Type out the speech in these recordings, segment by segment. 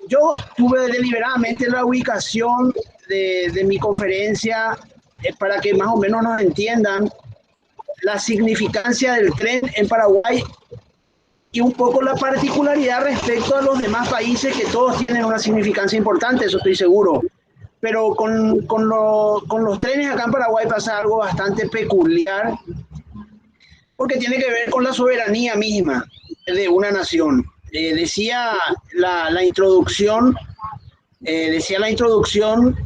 yo tuve deliberadamente la ubicación de mi conferencia para que más o menos nos entiendan la significancia del tren en Paraguay y un poco la particularidad respecto a los demás países que todos tienen una significancia importante, eso estoy seguro. Pero con los trenes acá en Paraguay pasa algo bastante peculiar porque tiene que ver con la soberanía misma de una nación. Decía la introducción,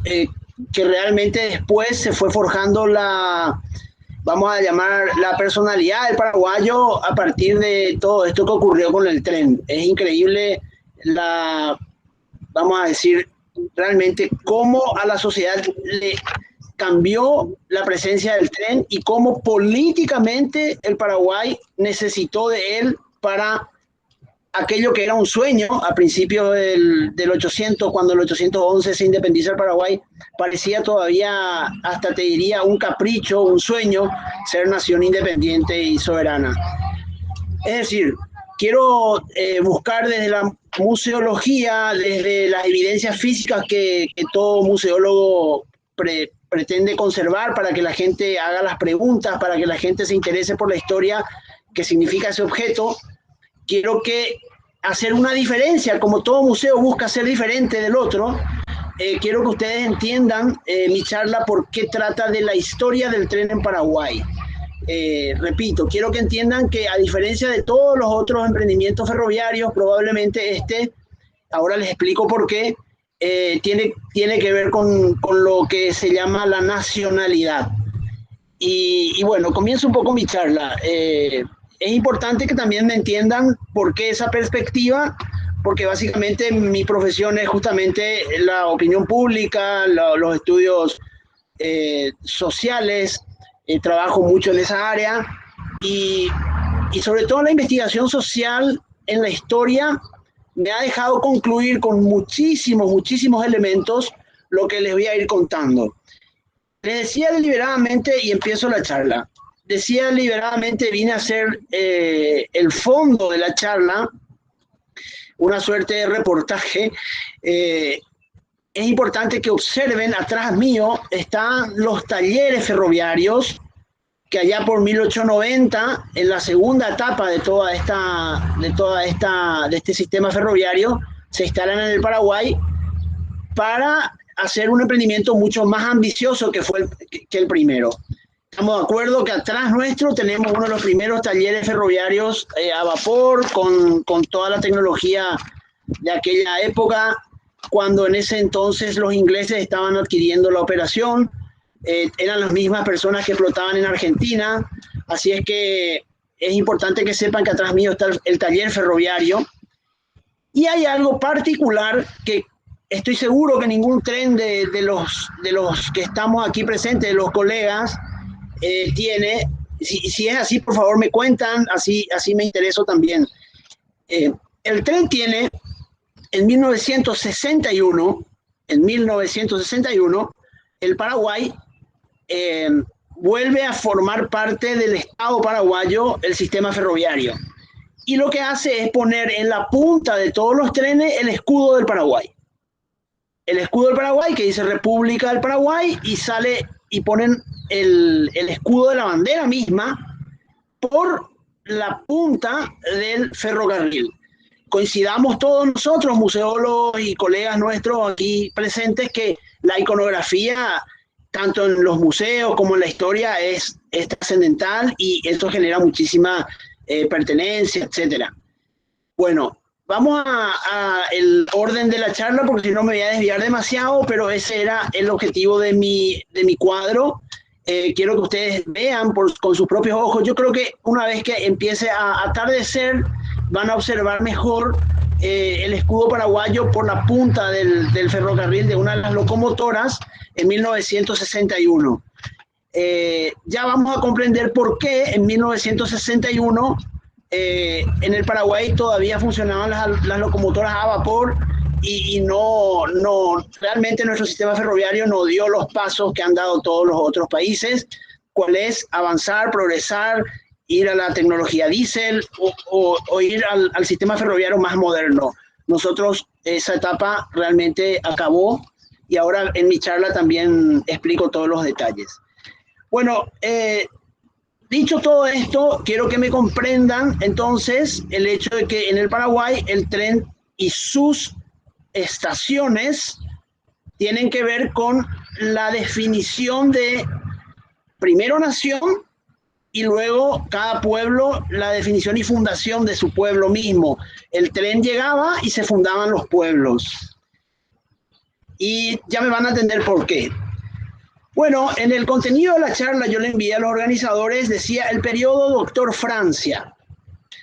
que realmente después se fue forjando vamos a llamar, la personalidad del paraguayo a partir de todo esto que ocurrió con el tren. Es increíble vamos a decir, realmente cómo a la sociedad le cambió la presencia del tren y cómo políticamente el Paraguay necesitó de él para aquello que era un sueño a principios del 800, cuando el 811 se independiza el Paraguay, parecía todavía, hasta te diría, un capricho, un sueño, ser nación independiente y soberana. Es decir, quiero buscar desde la museología, desde las evidencias físicas que todo museólogo pretende conservar para que la gente haga las preguntas, para que la gente se interese por la historia que significa ese objeto. Quiero hacer una diferencia, como todo museo busca ser diferente del otro. Quiero que ustedes entiendan mi charla por qué trata de la historia del tren en Paraguay. Repito, quiero que entiendan que a diferencia de todos los otros emprendimientos ferroviarios, probablemente ahora les explico por qué, tiene que ver con lo que se llama la nacionalidad. Y bueno, comienzo un poco mi charla. Es importante que también me entiendan por qué esa perspectiva, porque básicamente mi profesión es justamente la opinión pública, los estudios sociales, trabajo mucho en esa área y sobre todo la investigación social en la historia me ha dejado concluir con muchísimos elementos lo que les voy a ir contando. Les decía deliberadamente, y empiezo la charla, vine a hacer el fondo de la charla, una suerte de reportaje. Es importante que observen, atrás mío están los talleres ferroviarios, que allá por 1890, en la segunda etapa de este sistema ferroviario, se instalan en el Paraguay para hacer un emprendimiento mucho más ambicioso que el primero. Estamos de acuerdo que atrás nuestro tenemos uno de los primeros talleres ferroviarios a vapor, con toda la tecnología de aquella época, cuando en ese entonces los ingleses estaban adquiriendo la operación. Eran las mismas personas que explotaban en Argentina, así es que es importante que sepan que atrás mío está el taller ferroviario. Y hay algo particular que estoy seguro que ningún tren de los que estamos aquí presentes, de los colegas, tiene. Si es así, por favor me cuentan, así me intereso también. El tren tiene, en 1961, el Paraguay vuelve a formar parte del Estado paraguayo el sistema ferroviario. Y lo que hace es poner en la punta de todos los trenes el escudo del Paraguay. El escudo del Paraguay, que dice República del Paraguay, y sale y ponen el escudo de la bandera misma por la punta del ferrocarril. Coincidamos todos nosotros, museólogos y colegas nuestros aquí presentes, que la iconografía, tanto en los museos como en la historia, es trascendental y esto genera muchísima pertenencia, etcétera. Bueno, vamos a el orden de la charla, porque si no me voy a desviar demasiado, pero ese era el objetivo de mi cuadro. Quiero que ustedes vean con sus propios ojos. Yo creo que una vez que empiece a atardecer, van a observar mejor el escudo paraguayo por la punta del ferrocarril de una de las locomotoras en 1961. Ya vamos a comprender por qué en 1961 en el Paraguay todavía funcionaban las locomotoras a vapor y no realmente nuestro sistema ferroviario no dio los pasos que han dado todos los otros países, cuál es avanzar, progresar, ir a la tecnología diésel o ir al sistema ferroviario más moderno. nosotros esa etapa realmente acabó y ahora en mi charla también explico todos los detalles. Bueno, dicho todo esto, quiero que me comprendan entonces el hecho de que en el Paraguay el tren y sus estaciones tienen que ver con la definición de primero nación y luego cada pueblo, la definición y fundación de su pueblo mismo. El tren llegaba y se fundaban los pueblos. Y ya me van a entender por qué. Bueno, en el contenido de la charla yo le envié a los organizadores, decía el periodo Doctor Francia.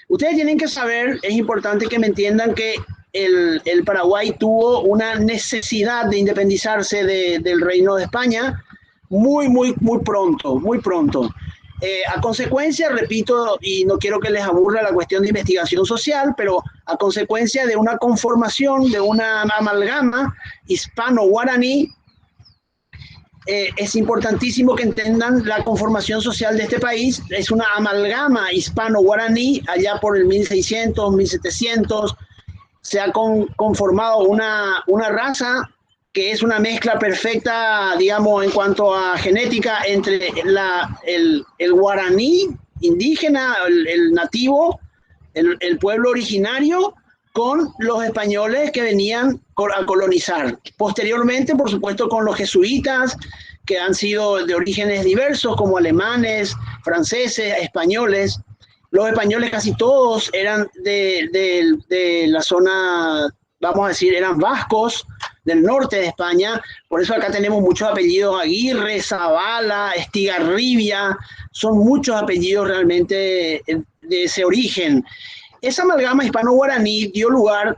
Ustedes tienen que saber, es importante que me entiendan que el Paraguay tuvo una necesidad de independizarse del Reino de España muy pronto, muy pronto. A consecuencia, repito, y no quiero que les aburra la cuestión de investigación social, pero a consecuencia de una conformación, de una amalgama hispano-guaraní, es importantísimo que entiendan la conformación social de este país. Es una amalgama hispano-guaraní, allá por el 1600, 1700, se ha conformado una raza que es una mezcla perfecta, digamos, en cuanto a genética entre el guaraní indígena, el nativo, el pueblo originario, con los españoles que venían a colonizar. Posteriormente, por supuesto, con los jesuitas, que han sido de orígenes diversos, como alemanes, franceses, españoles. Los españoles casi todos eran de la zona, vamos a decir, eran vascos, del norte de España. Por eso acá tenemos muchos apellidos: Aguirre, Zavala, Estigarribia. Son muchos apellidos realmente de ese origen. Esa amalgama hispano-guaraní dio lugar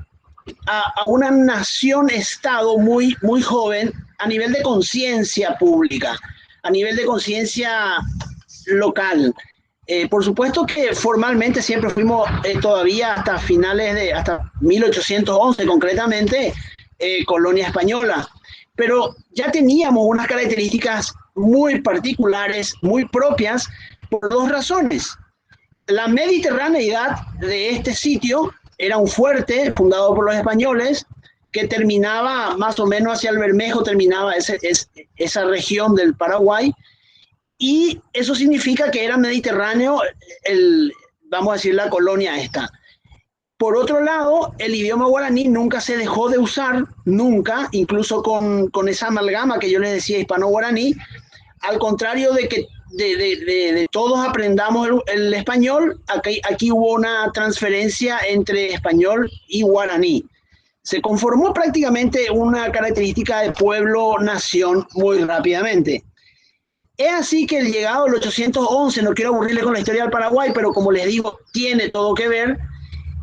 a una nación-estado muy joven a nivel de conciencia pública, a nivel de conciencia local. Por supuesto que formalmente siempre fuimos todavía hasta finales hasta 1811 concretamente, colonia española, pero ya teníamos unas características muy particulares, muy propias, por dos razones. La mediterraneidad de este sitio era un fuerte fundado por los españoles que terminaba más o menos hacia el Bermejo, terminaba esa región del Paraguay, y eso significa que era mediterráneo, vamos a decir, la colonia esta. Por otro lado, el idioma guaraní nunca se dejó de usar, nunca, incluso con esa amalgama que yo les decía, hispano-guaraní, al contrario de que de todos aprendamos el español, aquí hubo una transferencia entre español y guaraní. Se conformó prácticamente una característica de pueblo-nación muy rápidamente. Es así que el llegado del 811, no quiero aburrirle con la historia del Paraguay, pero como les digo, tiene todo que ver.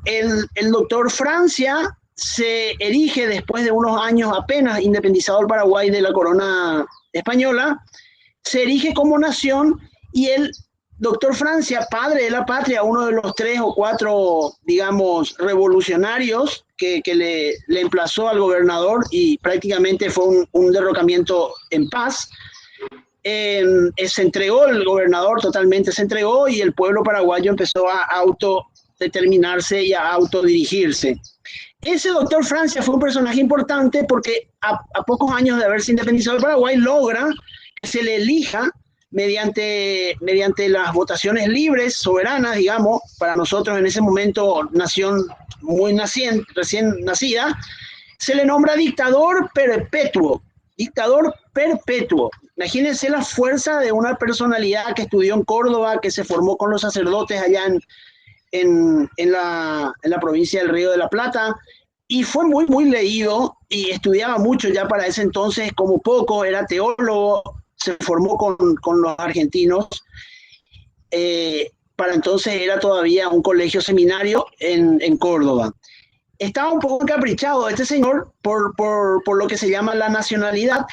El doctor Francia se erige después de unos años apenas independizado el Paraguay de la corona española, se erige como nación, y el doctor Francia, padre de la patria, uno de los 3 o 4, digamos, revolucionarios que le emplazó al gobernador, y prácticamente fue un derrocamiento en paz. Se entregó el gobernador, totalmente se entregó, y el pueblo paraguayo empezó a autodeterminarse y a autodirigirse. Ese doctor Francia fue un personaje importante porque a pocos años de haberse independizado el Paraguay logra que se le elija mediante las votaciones libres, soberanas, digamos, para nosotros en ese momento nación muy recién nacida, se le nombra dictador perpetuo. Dictador perpetuo. Imagínense la fuerza de una personalidad que estudió en Córdoba, que se formó con los sacerdotes allá en la provincia del Río de la Plata, y fue muy leído y estudiaba mucho ya para ese entonces, como poco, era teólogo, se formó con los argentinos. Para entonces era todavía un colegio seminario en Córdoba. Estaba un poco encaprichado este señor por lo que se llama la nacionalidad,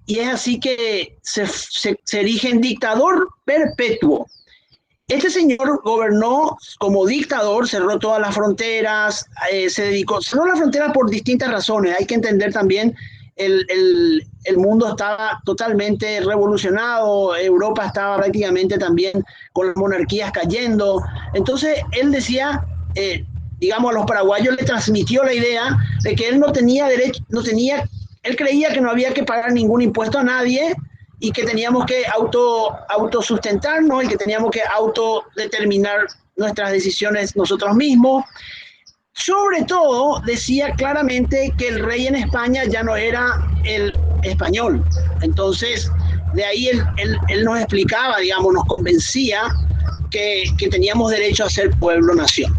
y es así que se erige en dictador perpetuo. Este señor gobernó como dictador, cerró todas las fronteras, cerró las fronteras por distintas razones. Hay que entender también, el mundo estaba totalmente revolucionado, Europa estaba prácticamente también con las monarquías cayendo. Entonces él decía, digamos, a los paraguayos le transmitió la idea de que él no tenía derecho, él creía que no había que pagar ningún impuesto a nadie y que teníamos que autosustentarnos y que teníamos que autodeterminar nuestras decisiones nosotros mismos. Sobre todo, decía claramente que el rey en España ya no era el español. Entonces, de ahí él nos explicaba, digamos, nos convencía que teníamos derecho a ser pueblo-nación.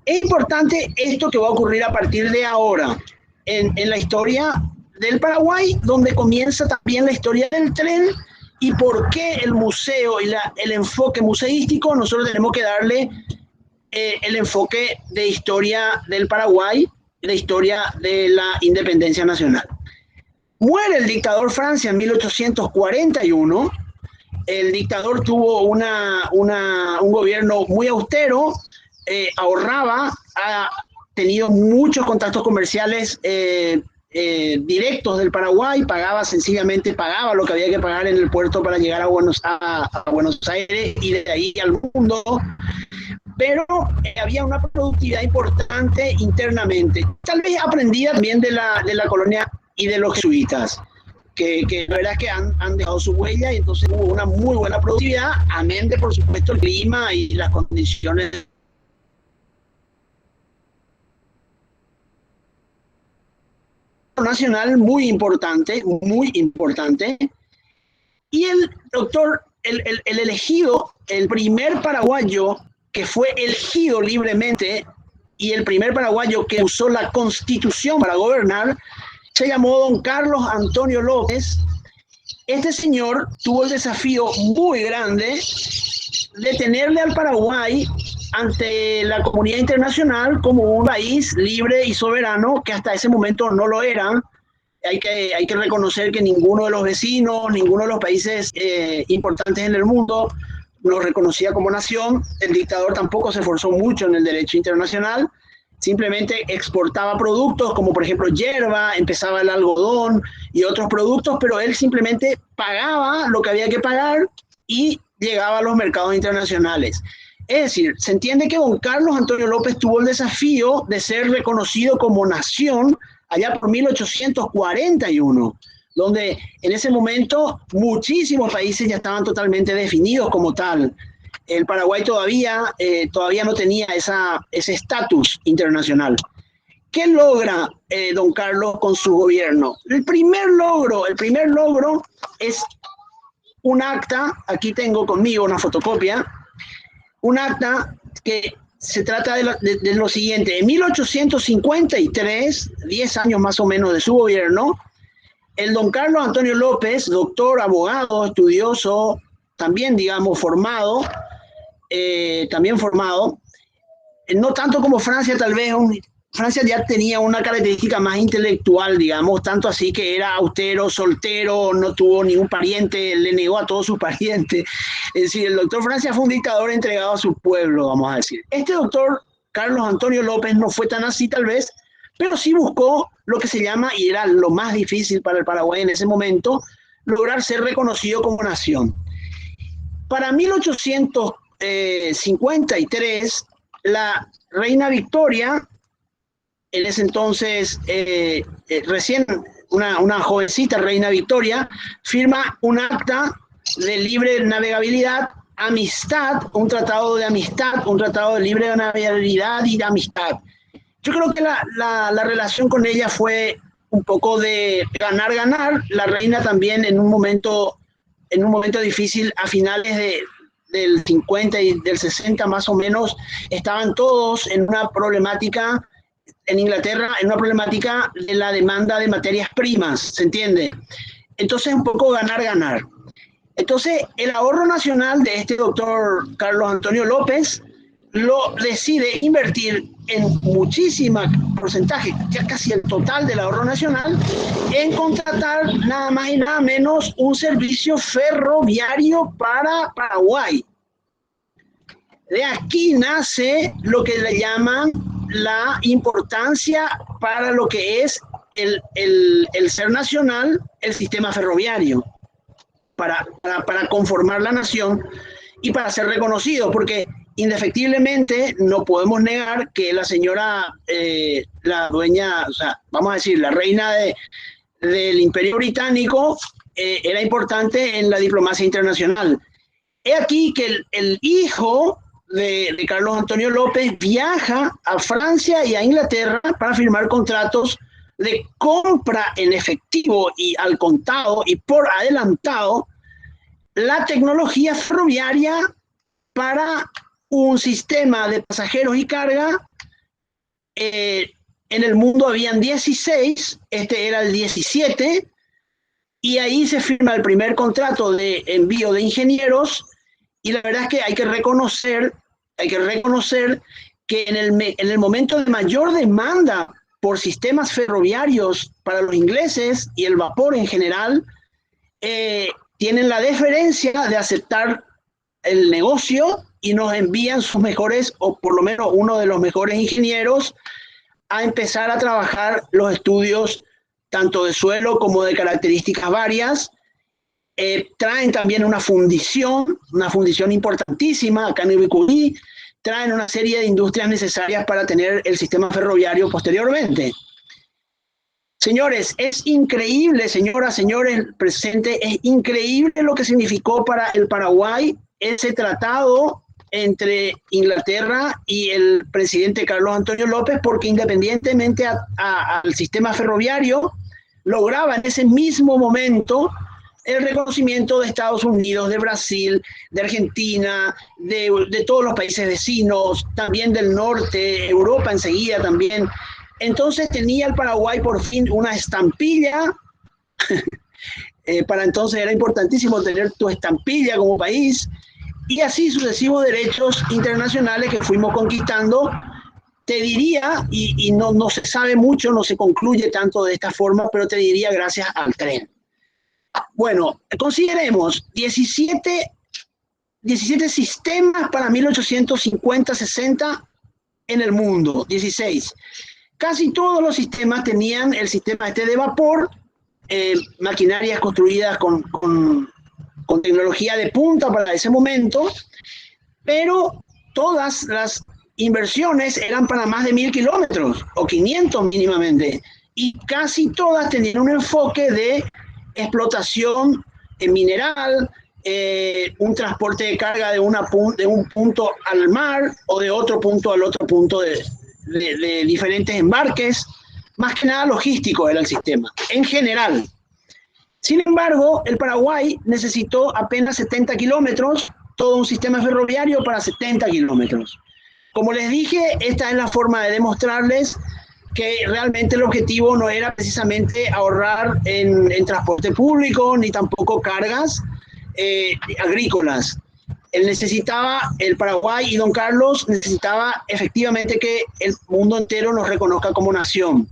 Es importante esto que va a ocurrir a partir de ahora en la historia del Paraguay, donde comienza también la historia del tren y por qué el museo y el enfoque museístico nosotros tenemos que darle el enfoque de historia del Paraguay, de historia de la independencia nacional. Muere el dictador Francia en 1841. El dictador tuvo un gobierno muy austero, ahorraba, ha tenido muchos contactos comerciales directos del Paraguay, sencillamente pagaba lo que había que pagar en el puerto para llegar a Buenos Aires y de ahí al mundo, pero había una productividad importante internamente, tal vez aprendida también de la colonia y de los jesuitas, que la verdad es que han dejado su huella y entonces hubo una muy buena productividad, amén de, por supuesto, el clima y las condiciones nacional muy importante, y el doctor, el elegido, el primer paraguayo que fue elegido libremente y el primer paraguayo que usó la Constitución para gobernar, se llamó don Carlos Antonio López. Este señor tuvo el desafío muy grande de tenerle al Paraguay ante la comunidad internacional como un país libre y soberano, que hasta ese momento no lo era. Hay que reconocer que ninguno de los vecinos, ninguno de los países importantes en el mundo nos reconocía como nación. El dictador tampoco se esforzó mucho en el derecho internacional, simplemente exportaba productos como por ejemplo hierba, empezaba el algodón y otros productos, pero él simplemente pagaba lo que había que pagar y llegaba a los mercados internacionales. Es decir, se entiende que don Carlos Antonio López tuvo el desafío de ser reconocido como nación allá por 1841, donde en ese momento muchísimos países ya estaban totalmente definidos como tal. El Paraguay todavía no tenía ese estatus internacional. ¿Qué logra don Carlos con su gobierno? El primer logro es un acta, aquí tengo conmigo una fotocopia, un acta que se trata de lo siguiente. En 1853, 10 años más o menos de su gobierno, el don Carlos Antonio López, doctor, abogado, estudioso, también, digamos, formado, no tanto como Francia, tal vez, Francia ya tenía una característica más intelectual, digamos, tanto así que era austero, soltero, no tuvo ningún pariente, le negó a todos sus parientes. Es decir, el doctor Francia fue un dictador entregado a su pueblo, vamos a decir. Este doctor, Carlos Antonio López, no fue tan así tal vez, pero sí buscó lo que se llama, y era lo más difícil para el Paraguay en ese momento, lograr ser reconocido como nación. Para 1853, la reina Victoria, en ese entonces recién una jovencita reina Victoria, firma un acta de libre navegabilidad, amistad, un tratado de amistad, un tratado de libre navegabilidad y de amistad. Yo creo que la relación con ella fue un poco de ganar-ganar. La reina también en un momento difícil, a finales del 50 y del 60 más o menos, estaban todos en una problemática en Inglaterra, en una problemática de la demanda de materias primas, ¿se entiende? Entonces, un poco ganar-ganar. Entonces, el ahorro nacional de este doctor Carlos Antonio López lo decide invertir en muchísimo porcentaje, ya casi el total del ahorro nacional, en contratar nada más y nada menos un servicio ferroviario para Paraguay. De aquí nace lo que le llaman la importancia para lo que es el ser nacional, el sistema ferroviario, para conformar la nación y para ser reconocido, porque indefectiblemente no podemos negar que la señora, la dueña, o sea, vamos a decir, la reina del Imperio Británico, era importante en la diplomacia internacional. He aquí que el hijo de Carlos Antonio López viaja a Francia y a Inglaterra para firmar contratos de compra en efectivo y al contado y por adelantado la tecnología ferroviaria para un sistema de pasajeros y carga. En el mundo habían 16, este era el 17, y ahí se firma el primer contrato de envío de ingenieros, y la verdad es que hay que reconocer que en el momento de mayor demanda por sistemas ferroviarios para los ingleses y el vapor en general, tienen la deferencia de aceptar el negocio y nos envían sus mejores, o por lo menos uno de los mejores ingenieros, a empezar a trabajar los estudios tanto de suelo como de características varias. Traen también una fundición importantísima acá en Ubicurí, traen una serie de industrias necesarias para tener el sistema ferroviario posteriormente. Señores, es increíble, señoras, señores, presente, es increíble lo que significó para el Paraguay ese tratado entre Inglaterra y el presidente Carlos Antonio López, porque independientemente al sistema ferroviario, lograba en ese mismo momento el reconocimiento de Estados Unidos, de Brasil, de Argentina, de todos los países vecinos, también del norte, Europa enseguida también. Entonces tenía el Paraguay por fin una estampilla. Para entonces era importantísimo tener tu estampilla como país, y así sucesivos derechos internacionales que fuimos conquistando. Te diría, y no se sabe mucho, no se concluye tanto de esta forma, pero te diría gracias al tren. Bueno, consideremos 17 sistemas para 1850-60 en el mundo, 16. Casi todos los sistemas tenían el sistema de vapor, maquinarias construidas con tecnología de punta para ese momento, pero todas las inversiones eran para más de 1000 kilómetros o 500 mínimamente, y casi todas tenían un enfoque de explotación mineral, un transporte de carga de un punto al mar o de otro punto al otro punto de diferentes embarques. Más que nada logístico era el sistema, en general. Sin embargo, el Paraguay necesitó apenas 70 kilómetros, todo un sistema ferroviario para 70 kilómetros. Como les dije, esta es la forma de demostrarles que realmente el objetivo no era precisamente ahorrar en transporte público, ni tampoco cargas agrícolas. El Paraguay y don Carlos necesitaba efectivamente que el mundo entero nos reconozca como nación.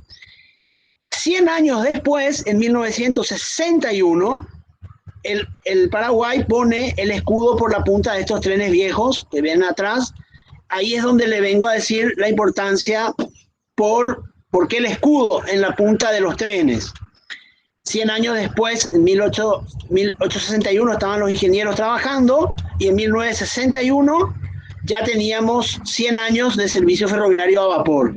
100 años después, en 1961, el Paraguay pone el escudo por la punta de estos trenes viejos que ven atrás. Ahí es donde le vengo a decir la importancia por qué el escudo en la punta de los trenes. 100 años después, en 1861, estaban los ingenieros trabajando, y en 1961 ya teníamos 100 años de servicio ferroviario a vapor.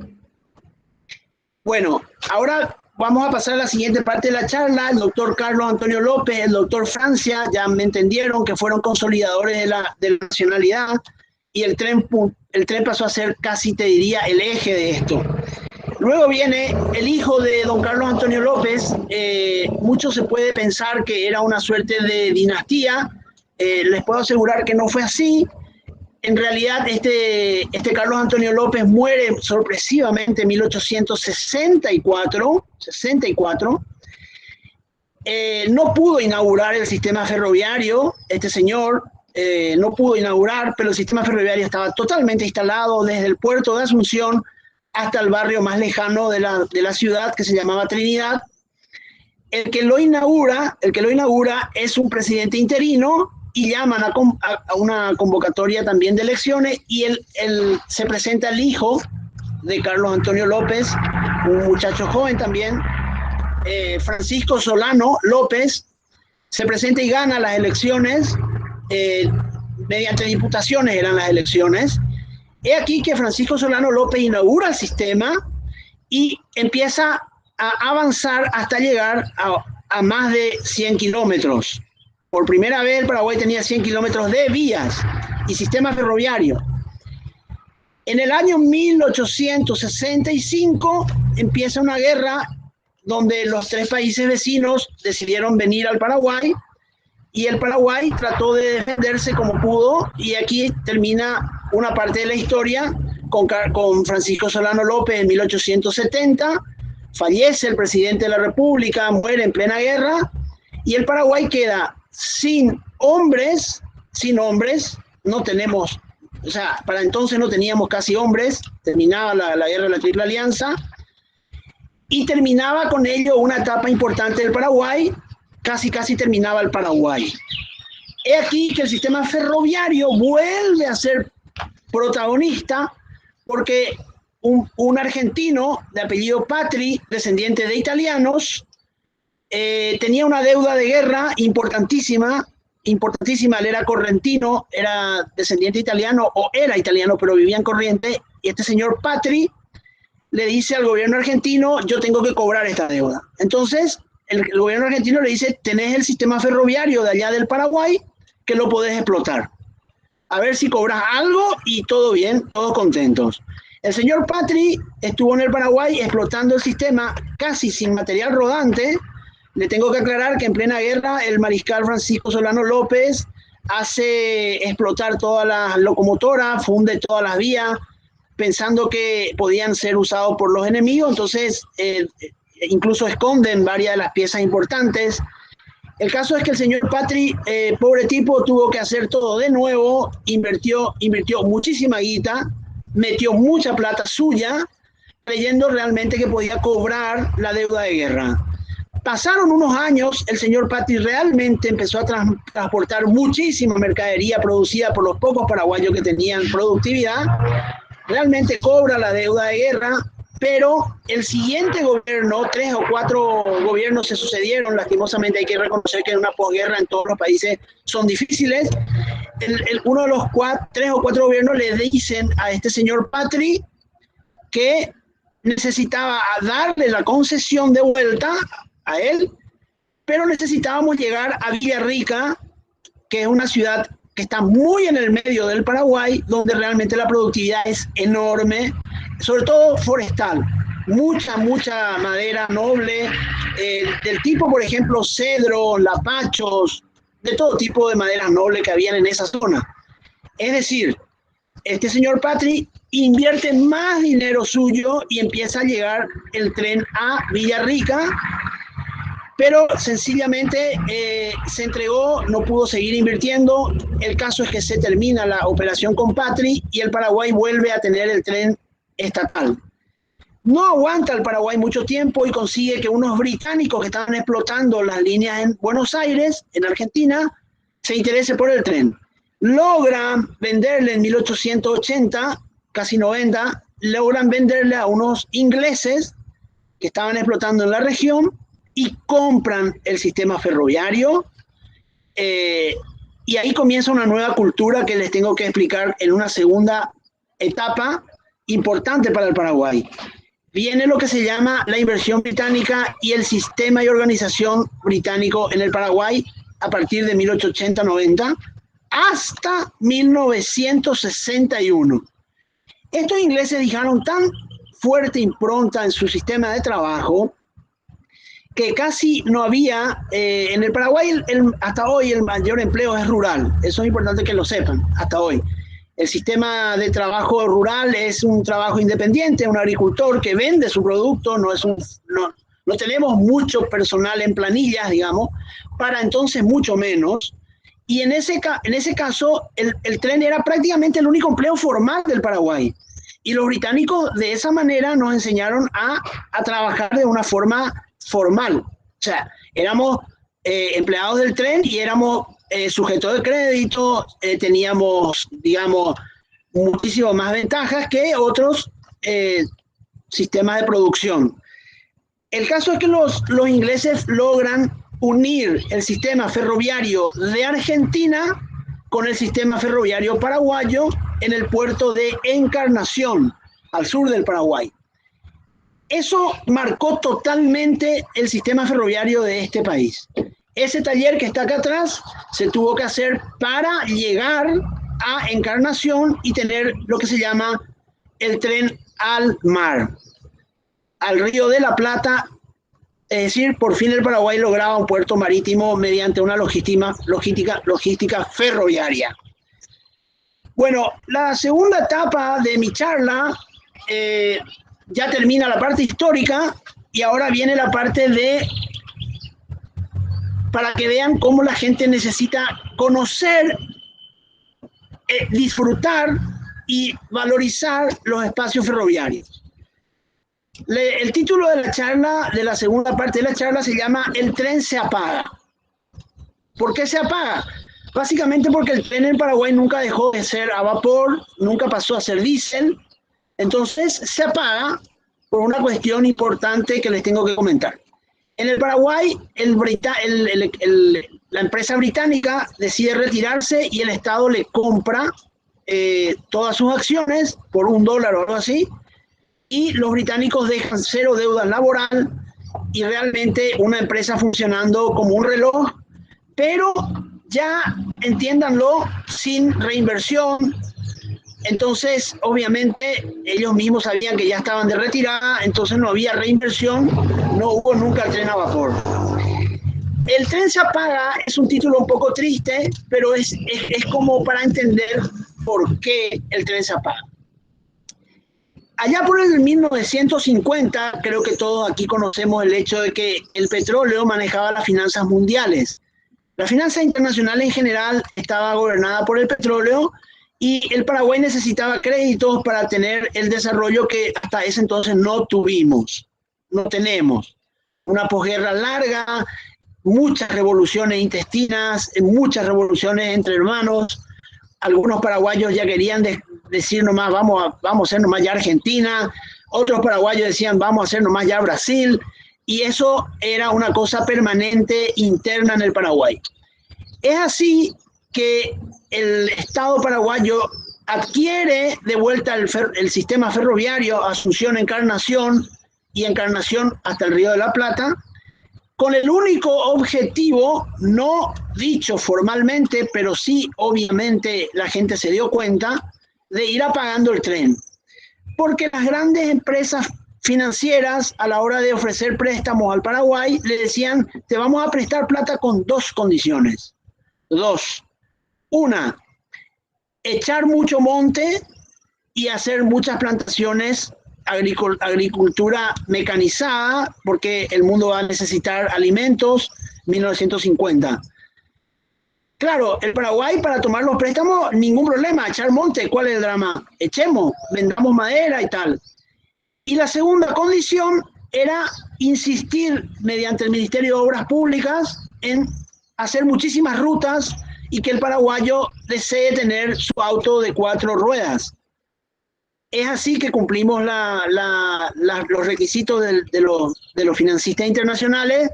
Bueno, ahora vamos a pasar a la siguiente parte de la charla. El doctor Carlos Antonio López, el doctor Francia, ya me entendieron que fueron consolidadores de la nacionalidad, y el tren pasó a ser casi, te diría, el eje de esto. Luego viene el hijo de don Carlos Antonio López. Mucho se puede pensar que era una suerte de dinastía. Les puedo asegurar que no fue así. En realidad, este Carlos Antonio López muere sorpresivamente en 1864. No pudo inaugurar el sistema ferroviario, este señor. No pudo inaugurar, pero el sistema ferroviario estaba totalmente instalado desde el puerto de Asunción hasta el barrio más lejano de la ciudad, que se llamaba Trinidad. El que lo inaugura es un presidente interino, y llaman a una convocatoria también de elecciones, y se presenta el hijo de Carlos Antonio López, un muchacho joven también, Francisco Solano López. Se presenta y gana las elecciones. mediante diputaciones eran las elecciones. He aquí que Francisco Solano López inaugura el sistema y empieza a avanzar hasta llegar a más de 100 kilómetros. Por primera vez el Paraguay tenía 100 kilómetros de vías y sistema ferroviario. En el año 1865 empieza una guerra donde los tres países vecinos decidieron venir al Paraguay y el Paraguay trató de defenderse como pudo, y aquí termina una parte de la historia con Francisco Solano López en 1870. Fallece el presidente de la República, muere en plena guerra, y el Paraguay queda sin hombres, no tenemos, o sea, para entonces no teníamos casi hombres, terminaba la guerra de la Triple Alianza, y terminaba con ello una etapa importante del Paraguay, casi terminaba el Paraguay. He aquí que el sistema ferroviario vuelve a ser protagonista, porque un argentino de apellido Patri, descendiente de italianos, tenía una deuda de guerra importantísima. Él era correntino, era descendiente italiano, o era italiano, pero vivía en Corrientes, y este señor Patri le dice al gobierno argentino: yo tengo que cobrar esta deuda. Entonces, el gobierno argentino le dice: tenés el sistema ferroviario de allá del Paraguay, que lo podés explotar. A ver si cobras algo, y todo bien, todos contentos. El señor Patri estuvo en el Paraguay explotando el sistema casi sin material rodante. Le tengo que aclarar que en plena guerra el mariscal Francisco Solano López hace explotar todas las locomotoras, funde todas las vías, pensando que podían ser usados por los enemigos. Entonces, incluso esconden varias de las piezas importantes. El caso es que el señor Patri, pobre tipo, tuvo que hacer todo de nuevo, invirtió muchísima guita, metió mucha plata suya, creyendo realmente que podía cobrar la deuda de guerra. Pasaron unos años, el señor Patri realmente empezó a transportar muchísima mercadería producida por los pocos paraguayos que tenían productividad, realmente cobra la deuda de guerra, pero el siguiente gobierno, 3 o 4 gobiernos se sucedieron, lastimosamente hay que reconocer que en una posguerra en todos los países son difíciles. Uno de los 3 o 4 gobiernos le dicen a este señor Patri que necesitaba darle la concesión de vuelta a él, pero necesitábamos llegar a Villarrica, que es una ciudad que está muy en el medio del Paraguay, donde realmente la productividad es enorme, sobre todo forestal, mucha madera noble, del tipo, por ejemplo, cedro, lapachos, de todo tipo de maderas nobles que habían en esa zona. Es decir, este señor Patri invierte más dinero suyo y empieza a llegar el tren a Villarrica, pero sencillamente se entregó, no pudo seguir invirtiendo. El caso es que se termina la operación con Patri y el Paraguay vuelve a tener el tren estatal. No aguanta el Paraguay mucho tiempo y consigue que unos británicos que estaban explotando las líneas en Buenos Aires, en Argentina, se interese por el tren. Logran venderle en 1880, casi 90, logran venderle a unos ingleses que estaban explotando en la región y compran el sistema ferroviario, y ahí comienza una nueva cultura que les tengo que explicar en una segunda etapa importante para el Paraguay. Viene lo que se llama la inversión británica y el sistema y organización británico en el Paraguay a partir de 1880 hasta 1961. Estos ingleses dejaron tan fuerte impronta en su sistema de trabajo que casi no había, en el Paraguay hasta hoy el mayor empleo es rural, eso es importante que lo sepan, hasta hoy. El sistema de trabajo rural es un trabajo independiente, un agricultor que vende su producto, no tenemos mucho personal en planillas, digamos, para entonces mucho menos. Y en ese caso, el tren era prácticamente el único empleo formal del Paraguay. Y los británicos de esa manera nos enseñaron a trabajar de una forma formal. O sea, éramos empleados del tren y éramos sujetos de crédito, teníamos, digamos, muchísimas más ventajas que otros sistemas de producción. El caso es que los ingleses logran unir el sistema ferroviario de Argentina con el sistema ferroviario paraguayo en el puerto de Encarnación, al sur del Paraguay. Eso marcó totalmente el sistema ferroviario de este país. Ese taller que está acá atrás se tuvo que hacer para llegar a Encarnación y tener lo que se llama el tren al mar, al Río de la Plata. Es decir, por fin el Paraguay lograba un puerto marítimo mediante una logística ferroviaria. Bueno, la segunda etapa de mi charla ya termina la parte histórica y ahora viene la parte para que vean cómo la gente necesita conocer, disfrutar y valorizar los espacios ferroviarios. El título de la charla, de la segunda parte de la charla, se llama El tren se apaga. ¿Por qué se apaga? Básicamente porque el tren en Paraguay nunca dejó de ser a vapor, nunca pasó a ser diésel, entonces se apaga por una cuestión importante que les tengo que comentar. En el Paraguay, la empresa británica decide retirarse y el Estado le compra todas sus acciones por $1 o algo así, y los británicos dejan cero deuda laboral y realmente una empresa funcionando como un reloj, pero ya, entiéndanlo, sin reinversión. Entonces, obviamente, ellos mismos sabían que ya estaban de retirada, entonces no había reinversión, no hubo nunca el tren a vapor. El tren se apaga es un título un poco triste, pero es como para entender por qué el tren se apaga. Allá por el 1950, creo que todos aquí conocemos el hecho de que el petróleo manejaba las finanzas mundiales. La finanza internacional en general estaba gobernada por el petróleo y el Paraguay necesitaba créditos para tener el desarrollo que hasta ese entonces no tuvimos, no tenemos. Una posguerra larga, muchas revoluciones intestinas, muchas revoluciones entre hermanos. Algunos paraguayos ya querían decir nomás, vamos a hacer nomás ya Argentina. Otros paraguayos decían, vamos a hacer nomás ya Brasil. Y eso era una cosa permanente interna en el Paraguay. Es así que el Estado paraguayo adquiere de vuelta el sistema ferroviario Asunción-Encarnación y Encarnación hasta el Río de la Plata, con el único objetivo, no dicho formalmente, pero sí obviamente la gente se dio cuenta, de ir apagando el tren. Porque las grandes empresas financieras, a la hora de ofrecer préstamos al Paraguay, le decían, te vamos a prestar plata con dos condiciones. Dos. Una, echar mucho monte y hacer muchas plantaciones, agricultura mecanizada, porque el mundo va a necesitar alimentos, 1950. Claro, el Paraguay para tomar los préstamos, ningún problema, echar monte, ¿cuál es el drama? Echemos, vendamos madera y tal. Y la segunda condición era insistir mediante el Ministerio de Obras Públicas en hacer muchísimas rutas y que el paraguayo desee tener su auto de 4 ruedas. Es así que cumplimos los requisitos de los financistas internacionales.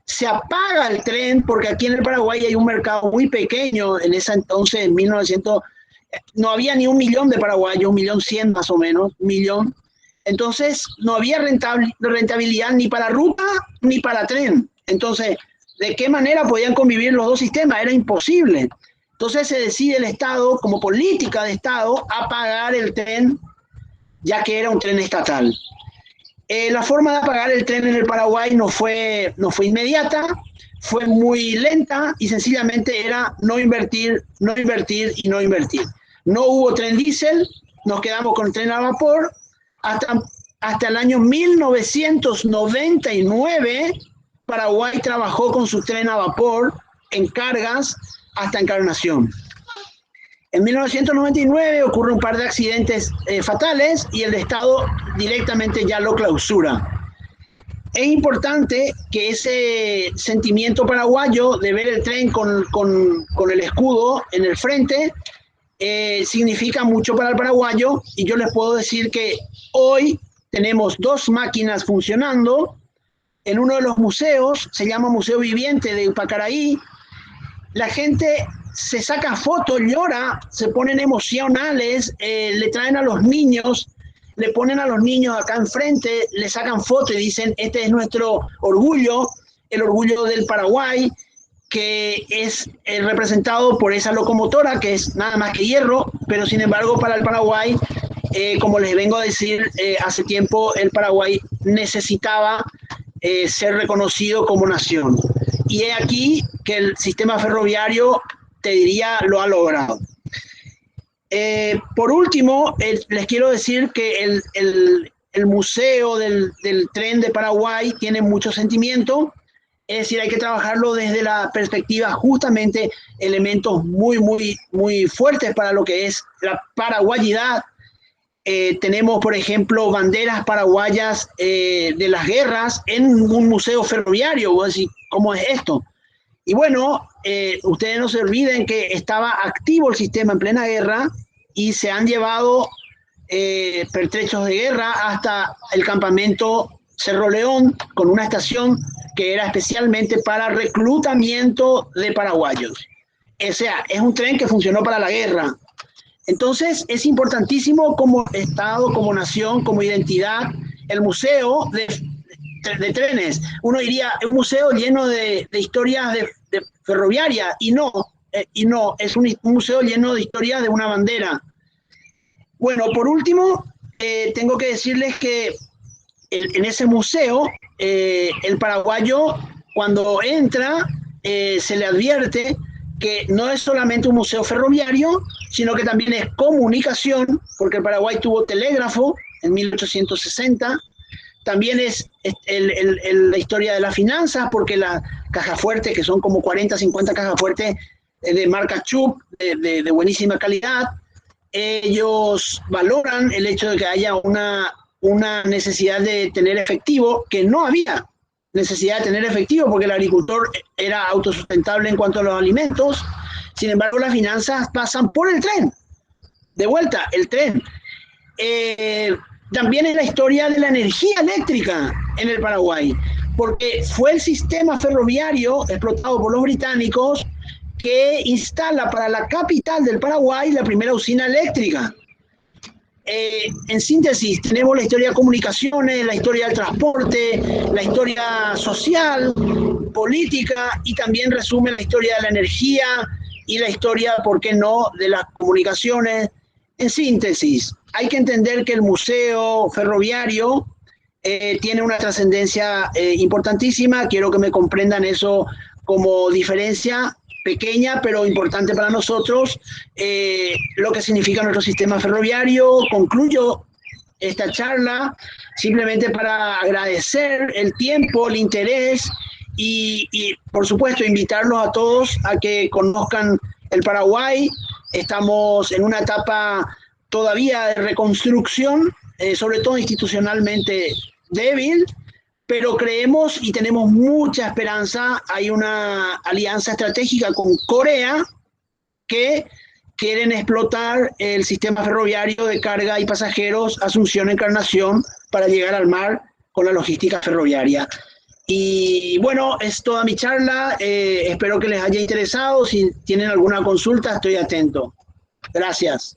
Se apaga el tren porque aquí en el Paraguay hay un mercado muy pequeño. En ese entonces, en 1900, no había ni 1 millón de paraguayos, 1.100.000 más o menos, 1 millón. Entonces no había rentabilidad ni para ruta ni para tren. Entonces, ¿de qué manera podían convivir los dos sistemas? Era imposible. Entonces se decide el Estado, como política de Estado, apagar el tren, ya que era un tren estatal. La forma de apagar el tren en el Paraguay no fue inmediata, fue muy lenta y sencillamente era no invertir, no invertir y no invertir. No hubo tren diésel, nos quedamos con el tren a vapor. Hasta el año 1999, Paraguay trabajó con su tren a vapor en cargas hasta Encarnación. En 1999 ocurre un par de accidentes fatales y el Estado directamente ya lo clausura. Es importante que ese sentimiento paraguayo de ver el tren con el escudo en el frente significa mucho para el paraguayo, y yo les puedo decir que hoy tenemos 2 máquinas funcionando en uno de los museos, se llama Museo Viviente de Pacaraí. La gente se saca fotos, llora, se ponen emocionales, le traen a los niños, le ponen a los niños acá enfrente, le sacan fotos y dicen, este es nuestro orgullo, el orgullo del Paraguay, que es representado por esa locomotora, que es nada más que hierro, pero sin embargo para el Paraguay, como les vengo a decir, hace tiempo el Paraguay necesitaba ser reconocido como nación. Y es aquí que el sistema ferroviario, te diría, lo ha logrado. Por último, les quiero decir que el museo del tren de Paraguay tiene mucho sentimiento, es decir, hay que trabajarlo desde la perspectiva justamente elementos muy fuertes para lo que es la paraguayidad. Tenemos, por ejemplo, banderas paraguayas de las guerras en un museo ferroviario. Vos decís, ¿cómo es esto? Y bueno, ustedes no se olviden que estaba activo el sistema en plena guerra y se han llevado pertrechos de guerra hasta el campamento Cerro León, con una estación que era especialmente para reclutamiento de paraguayos. O sea, es un tren que funcionó para la guerra. Entonces, es importantísimo como Estado, como nación, como identidad, el museo de trenes. Uno diría, un museo lleno de historias de ferroviarias, y no, es un museo lleno de historias de una bandera. Bueno, por último, tengo que decirles que en ese museo, el paraguayo, cuando entra, se le advierte que no es solamente un museo ferroviario, sino que también es comunicación, porque el Paraguay tuvo telégrafo en 1860, también es la historia de las finanzas, porque las cajas fuertes, que son como 40, 50 cajas fuertes de marca Chubb, de buenísima calidad, ellos valoran el hecho de que haya una necesidad de tener efectivo, que no había necesidad de tener efectivo porque el agricultor era autosustentable en cuanto a los alimentos. Sin embargo, las finanzas pasan por el tren. De vuelta, el tren. También es la historia de la energía eléctrica en el Paraguay, porque fue el sistema ferroviario explotado por los británicos que instala para la capital del Paraguay la primera usina eléctrica. En síntesis, tenemos la historia de comunicaciones, la historia del transporte, la historia social, política, y también resume la historia de la energía y la historia, ¿por qué no?, de las comunicaciones. En síntesis, hay que entender que el museo ferroviario tiene una trascendencia importantísima. Quiero que me comprendan eso como diferencia pequeña pero importante para nosotros, lo que significa nuestro sistema ferroviario. Concluyo esta charla simplemente para agradecer el tiempo, el interés y por supuesto invitarlos a todos a que conozcan el Paraguay. Estamos en una etapa todavía de reconstrucción, sobre todo institucionalmente débil, pero creemos y tenemos mucha esperanza. Hay una alianza estratégica con Corea que quieren explotar el sistema ferroviario de carga y pasajeros Asunción-Encarnación para llegar al mar con la logística ferroviaria. Y bueno, es toda mi charla. Espero que les haya interesado. Si tienen alguna consulta, estoy atento. Gracias.